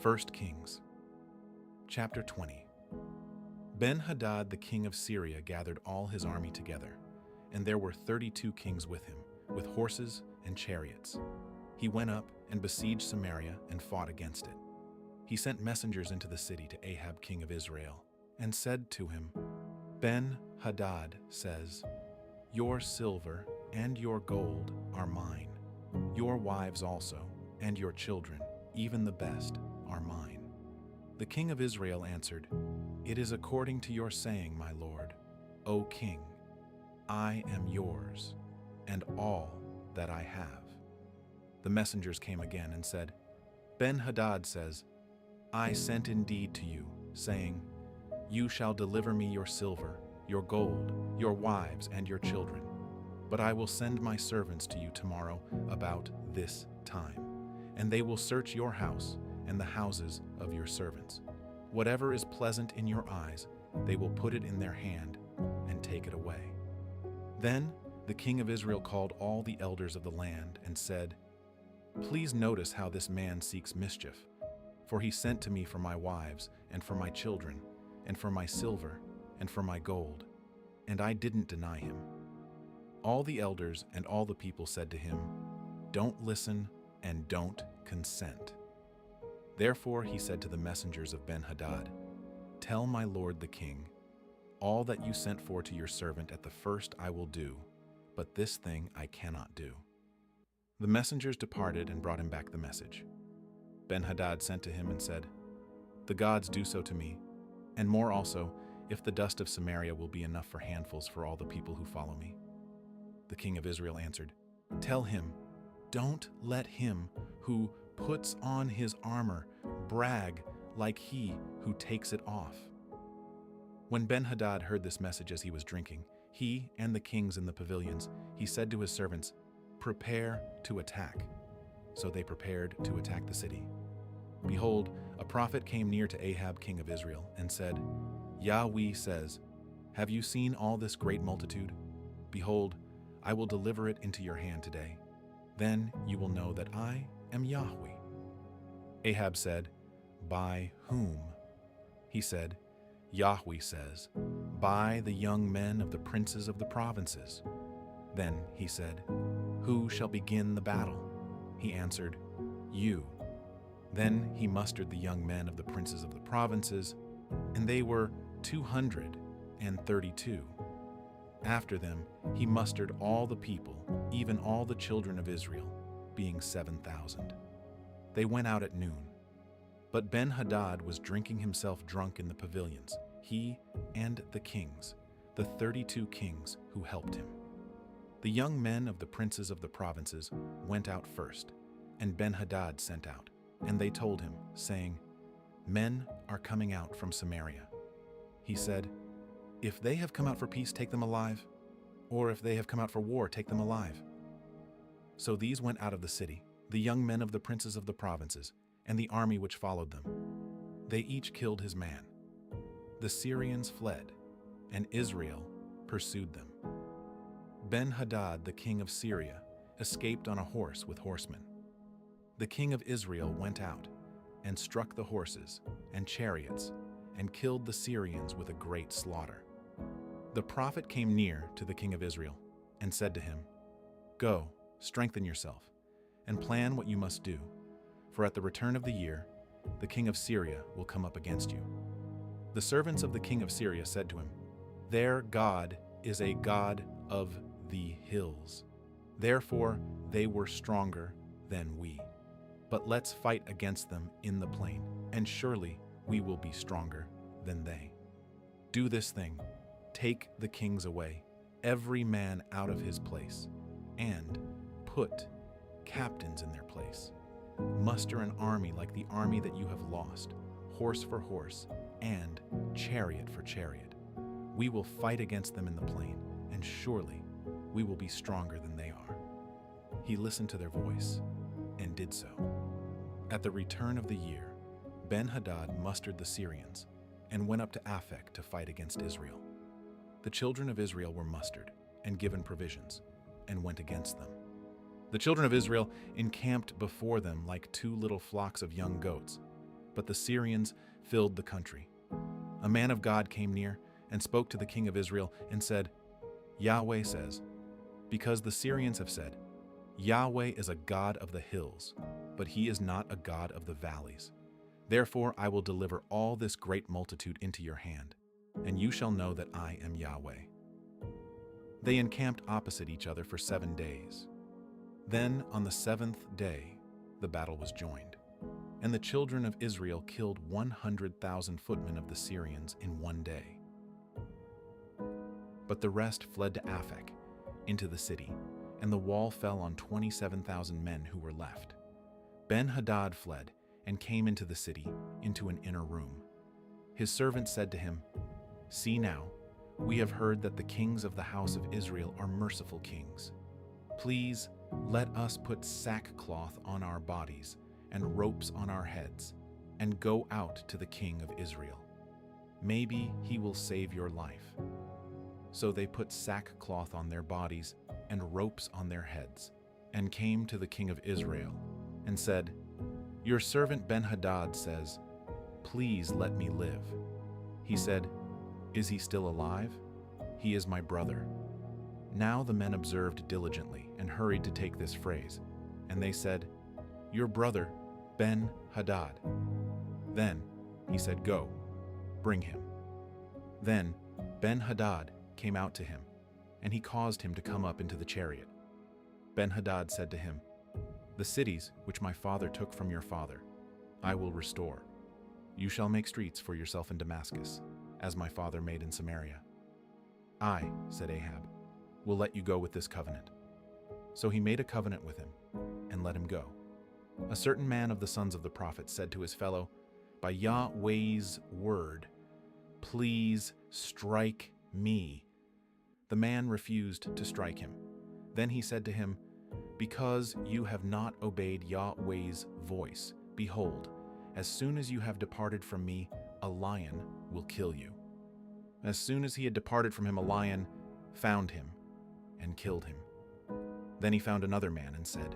1 Kings, chapter 20. Ben-Hadad the king of Syria gathered all his army together, and there were 32 kings with him, with horses and chariots. He went up and besieged Samaria and fought against it. He sent messengers into the city to Ahab king of Israel, and said to him, Ben-Hadad says, "Your silver and your gold are mine. Your wives also, and your children, even the best, are mine." The king of Israel answered, "It is according to your saying, my lord, O king. I am yours, and all that I have." The messengers came again and said, Ben-Hadad says, "I sent indeed to you, saying, you shall deliver me your silver, your gold, your wives, and your children. But I will send my servants to you tomorrow about this time, and they will search your house and the houses of your servants. Whatever is pleasant in your eyes, they will put it in their hand and take it away." Then the king of Israel called all the elders of the land and said, "Please notice how this man seeks mischief, for he sent to me for my wives and for my children and for my silver and for my gold, and I didn't deny him." All the elders and all the people said to him, "Don't listen and don't consent." Therefore he said to the messengers of Ben-Hadad, "Tell my lord the king, all that you sent for to your servant at the first I will do, but this thing I cannot do." The messengers departed and brought him back the message. Ben-Hadad sent to him and said, "The gods do so to me, and more also, if the dust of Samaria will be enough for handfuls for all the people who follow me." The king of Israel answered, "Tell him, don't let him who puts on his armor brag like he who takes it off." When Ben-Hadad heard this message as he was drinking, he and the kings in the pavilions, he said to his servants, "Prepare to attack." So they prepared to attack the city. Behold, a prophet came near to Ahab king of Israel and said, "Yahweh says, have you seen all this great multitude? Behold, I will deliver it into your hand today. Then you will know that I am Yahweh." Ahab said, "By whom?" He said, "Yahweh says, by the young men of the princes of the provinces." Then he said, "Who shall begin the battle?" He answered, "You." Then he mustered the young men of the princes of the provinces, and they were 232. After them he mustered all the people, even all the children of Israel, being 7,000. They went out at noon. But Ben-Hadad was drinking himself drunk in the pavilions, he and the kings, the 32 kings who helped him. The young men of the princes of the provinces went out first, and Ben-Hadad sent out, and they told him, saying, "Men are coming out from Samaria." He said, "If they have come out for peace, take them alive, or if they have come out for war, take them alive." So these went out of the city, the young men of the princes of the provinces, and the army which followed them. They each killed his man. The Syrians fled, and Israel pursued them. Ben-Hadad the king of Syria escaped on a horse with horsemen. The king of Israel went out and struck the horses and chariots and killed the Syrians with a great slaughter. The prophet came near to the king of Israel and said to him, "Go, strengthen yourself, and plan what you must do, for at the return of the year, the king of Syria will come up against you." The servants of the king of Syria said to him, "Their God is a God of the hills. Therefore they were stronger than we. But let's fight against them in the plain, and surely we will be stronger than they. Do this thing, take the kings away, every man out of his place, and put captains in their place. Muster an army like the army that you have lost, horse for horse, and chariot for chariot. We will fight against them in the plain, and surely we will be stronger than they are." He listened to their voice and did so. At the return of the year, Ben-Hadad mustered the Syrians and went up to Aphek to fight against Israel. The children of Israel were mustered and given provisions, and went against them. The children of Israel encamped before them like two little flocks of young goats. but the Syrians filled the country. A man of God came near and spoke to the king of Israel and said, Yahweh says, because the Syrians have said, Yahweh is a God of the hills, but he is not a God of the valleys. Therefore I will deliver all this great multitude into your hand, and you shall know that I am Yahweh. They encamped opposite each other for 7 days. Then on the 7th day the battle was joined, and the children of Israel killed 100,000 footmen of the Syrians in 1 day. But the rest fled to Aphek, into the city, and the wall fell on 27,000 men who were left. Ben-Hadad fled and came into the city, into an inner room. His servant said to him, See now, we have heard that the kings of the house of Israel are merciful kings. Please let us put sackcloth on our bodies and ropes on our heads, and go out to the king of Israel. Maybe he will save your life. So they put sackcloth on their bodies and ropes on their heads, and came to the king of Israel, and said, Your servant Ben-Hadad says, Please let me live. He said, Is he still alive? He is my brother. Now the men observed diligently and hurried to take this phrase, and they said, Your brother, Ben-Hadad. Then he said, Go, bring him. Then Ben-Hadad came out to him, and he caused him to come up into the chariot. Ben-Hadad said to him, The cities which my father took from your father, I will restore. You shall make streets for yourself in Damascus, as my father made in Samaria. I, said Ahab, will let you go with this covenant. So he made a covenant with him, and let him go. A certain man of the sons of the prophets said to his fellow, By Yahweh's word, please strike me. The man refused to strike him. Then he said to him, Because you have not obeyed Yahweh's voice, behold, as soon as you have departed from me, a lion will kill you. As soon as he had departed from him, a lion found him and killed him. Then he found another man and said,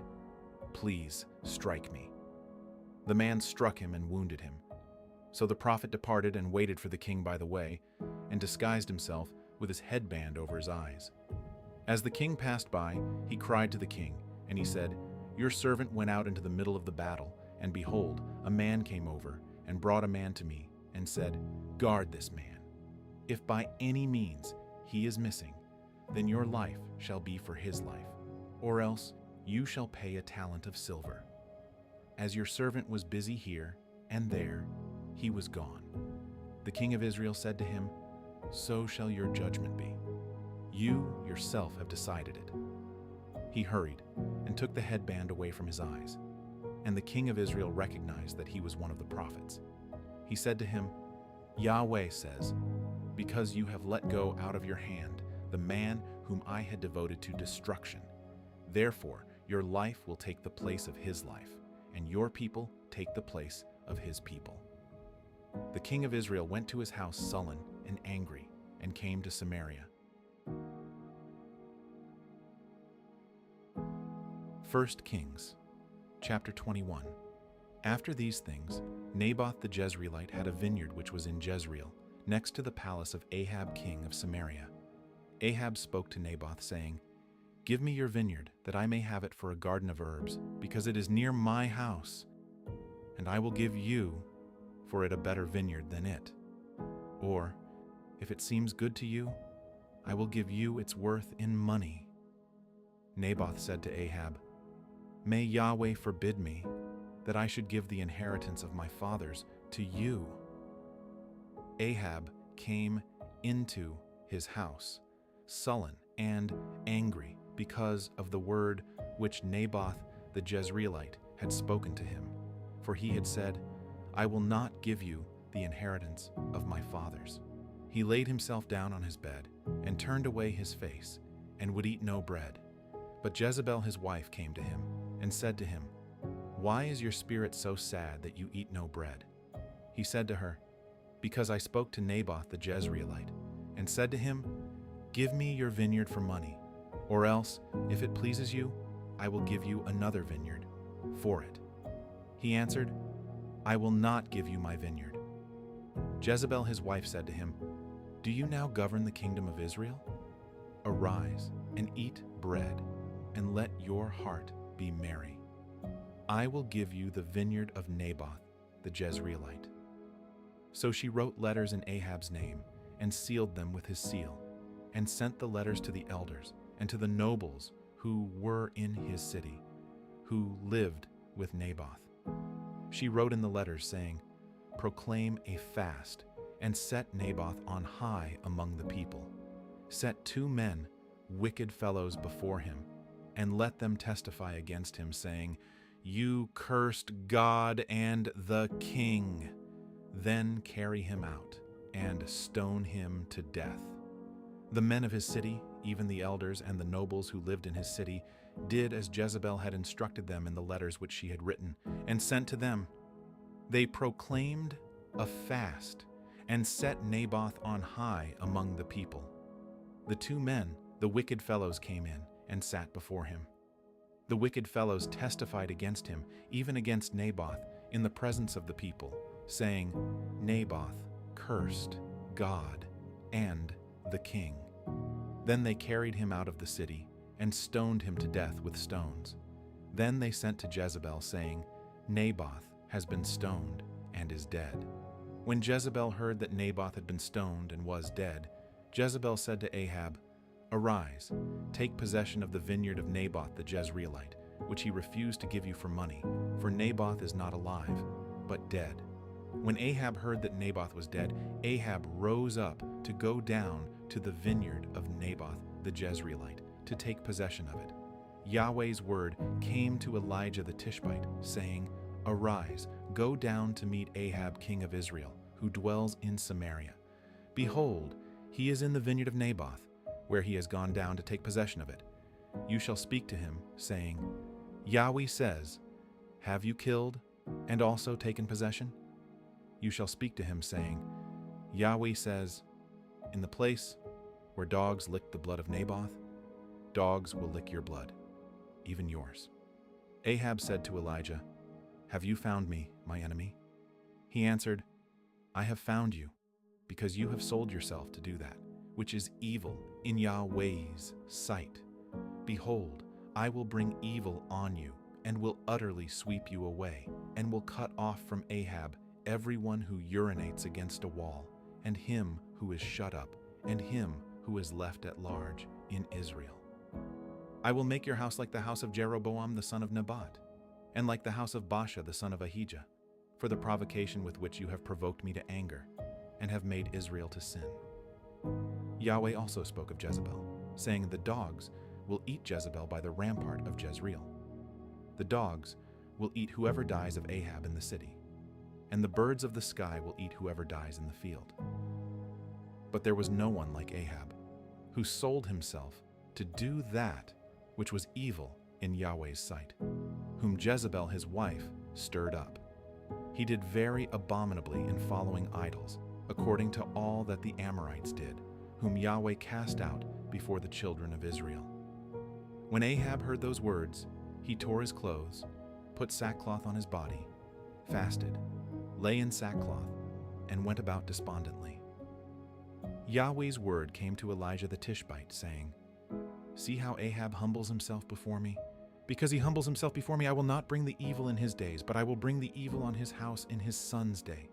Please strike me. The man struck him and wounded him. So the prophet departed and waited for the king by the way, and disguised himself with his headband over his eyes. As the king passed by, he cried to the king, and he said, Your servant went out into the middle of the battle, and behold, a man came over and brought a man to me, and said, Guard this man. If by any means he is missing, then your life shall be for his life, or else you shall pay a talent of silver. As your servant was busy here and there, he was gone. The king of Israel said to him, So shall your judgment be. You yourself have decided it. He hurried and took the headband away from his eyes, and the king of Israel recognized that he was one of the prophets. He said to him, Yahweh says, Because you have let go out of your hand the man whom I had devoted to destruction, therefore your life will take the place of his life, and your people take the place of his people. The king of Israel went to his house sullen and angry, and came to Samaria. 1 Kings, chapter 21. After these things, Naboth the Jezreelite had a vineyard which was in Jezreel, next to the palace of Ahab king of Samaria. Ahab spoke to Naboth, saying, Give me your vineyard, that I may have it for a garden of herbs, because it is near my house, and I will give you for it a better vineyard than it. Or, if it seems good to you, I will give you its worth in money. Naboth said to Ahab, May Yahweh forbid me, that I should give the inheritance of my fathers to you. Ahab came into his house, sullen and angry, because of the word which Naboth the Jezreelite had spoken to him. For he had said, I will not give you the inheritance of my fathers. He laid himself down on his bed, and turned away his face, and would eat no bread. But Jezebel his wife came to him, and said to him, Why is your spirit so sad that you eat no bread? He said to her, Because I spoke to Naboth the Jezreelite, and said to him, Give me your vineyard for money, or else, if it pleases you, I will give you another vineyard for it. He answered, I will not give you my vineyard." Jezebel his wife said to him, "Do you now govern the kingdom of Israel? Arise and eat bread, and let your heart be merry. I will give you the vineyard of Naboth the Jezreelite." So she wrote letters in Ahab's name and sealed them with his seal, and sent the letters to the elders and to the nobles who were in his city, who lived with Naboth. She wrote in the letters, saying, "Proclaim a fast, and set Naboth on high among the people. Set 2 men, wicked fellows, before him, and let them testify against him, saying, 'You cursed God and the king.' Then carry him out, and stone him to death." The men of his city, even the elders and the nobles who lived in his city, did as Jezebel had instructed them in the letters which she had written and sent to them. They proclaimed a fast and set Naboth on high among the people. The 2 men, the wicked fellows, came in and sat before him. The wicked fellows testified against him, even against Naboth, in the presence of the people, saying, "Naboth cursed God and the king." Then they carried him out of the city and stoned him to death with stones. Then they sent to Jezebel, saying, "Naboth has been stoned and is dead." When Jezebel heard that Naboth had been stoned and was dead, Jezebel said to Ahab, "Arise, take possession of the vineyard of Naboth the Jezreelite, which he refused to give you for money, for Naboth is not alive, but dead." When Ahab heard that Naboth was dead, Ahab rose up to go down to the vineyard of Naboth the Jezreelite to take possession of it. Yahweh's word came to Elijah the Tishbite, saying, "Arise, go down to meet Ahab king of Israel, who dwells in Samaria. Behold, he is in the vineyard of Naboth, where he has gone down to take possession of it. You shall speak to him, saying, 'Yahweh says, have you killed and also taken possession?' You shall speak to him, saying, 'Yahweh says, in the place where dogs licked the blood of Naboth, dogs will lick your blood, even yours.'" Ahab said to Elijah, "Have you found me, my enemy?" He answered, "I have found you, because you have sold yourself to do that, which is evil in Yahweh's sight. Behold, I will bring evil on you, and will utterly sweep you away, and will cut off from Ahab everyone who urinates against a wall, and him who is shut up, and him who is left at large in Israel. I will make your house like the house of Jeroboam the son of Nebat, and like the house of Baasha the son of Ahijah, for the provocation with which you have provoked me to anger, and have made Israel to sin." Yahweh also spoke of Jezebel, saying, "The dogs will eat Jezebel by the rampart of Jezreel. The dogs will eat whoever dies of Ahab in the city, and the birds of the sky will eat whoever dies in the field." But there was no one like Ahab, who sold himself to do that which was evil in Yahweh's sight, whom Jezebel his wife stirred up. He did very abominably in following idols, according to all that the Amorites did, whom Yahweh cast out before the children of Israel. When Ahab heard those words, he tore his clothes, put sackcloth on his body, fasted, lay in sackcloth, and went about despondently. Yahweh's word came to Elijah the Tishbite, saying, "See how Ahab humbles himself before me? Because he humbles himself before me, I will not bring the evil in his days, but I will bring the evil on his house in his son's day."